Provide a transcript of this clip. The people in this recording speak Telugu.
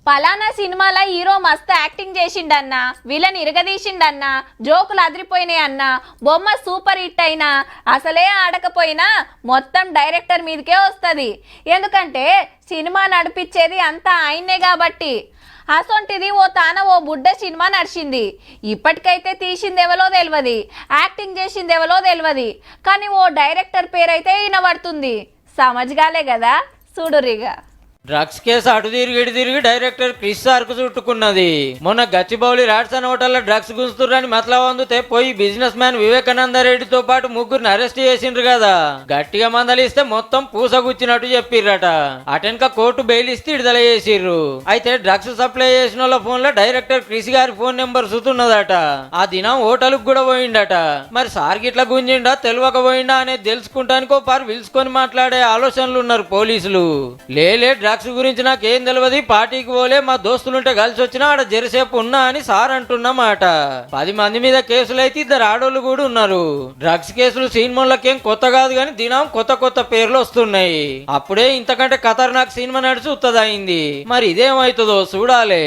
పలానా సినిమాల హీరో మస్తు యాక్టింగ్ చేసిండన్న, విలన్ ఇరగదీసిండన్న, జోకులు అదిరిపోయినాయి అన్న, బొమ్మ సూపర్ హిట్ అయినా అసలే ఆడకపోయినా మొత్తం డైరెక్టర్ మీదకే వస్తుంది. ఎందుకంటే సినిమా నడిపించేది అంతా ఆయన్నే కాబట్టి. అసొంటిది ఓ బుడ్డ సినిమా నడిచింది. ఇప్పటికైతే తీసింది ఎవలో తెలియదు, యాక్టింగ్ చేసింది ఎవలో తెలియదు, కానీ ఓ డైరెక్టర్ పేరైతే వినబడుతుంది. సమజ్గాలే కదా, చూడురిగా. డ్రగ్స్ కేసు అటు తిరిగి ఇటు తిరిగి డైరెక్టర్ క్రిష్ సార్కు చుట్టుకున్నది. మొన్న గచ్చిబౌలి రాడ్సన్ హోటల్లో డ్రగ్స్ గుంజుతుర్రని మతలా వందుతే పోయి బిజినెస్ మ్యాన్ వివేకానంద రెడ్డితో పాటు ముగ్గురిని అరెస్ట్ చేసిండ్రు కదా. గట్టిగా మందలిస్తే మొత్తం పూసగుచ్చినట్టు చెప్పిర్రట. అటెన్క కోర్టు బెయిల్ ఇస్తే విడుదల చేసిర్రు. అయితే డ్రగ్స్ సప్లై చేసిన వాళ్ళ ఫోన్ లో డైరెక్టర్ క్రిష్ గారి ఫోన్ నెంబర్ సుతున్నదట. ఆ దినం హోటల్కి కూడా పోయిండట. మరి సార్ గిట్లా గుంజిండా తెలియక పోయిండా అనేది తెలుసుకుంటానికో పారు పిలుచుకొని మాట్లాడే ఆలోచనలు ఉన్నారు పోలీసులు. లేలే డ్రగ్స్ గురించి నాకేం తెలియదు, పార్టీకి పోలే, మా దోస్తులుంటే కలిసి వచ్చినా ఆడ జరసేపు ఉన్నా అని సార్ అంటున్నమాట. 10 మంది మీద కేసులు అయితే 2 ఆడోళ్ళు కూడా ఉన్నారు. డ్రగ్స్ కేసులు సినిమాలకేం కొత్త కాదు కానీ దినం కొత్త పేర్లు వస్తున్నాయి. అప్పుడే ఇంతకంటే ఖతర్నాక్ సినిమా నడిచి ఉత్తదయింది. మరి ఇదేమవుతుందో చూడాలి.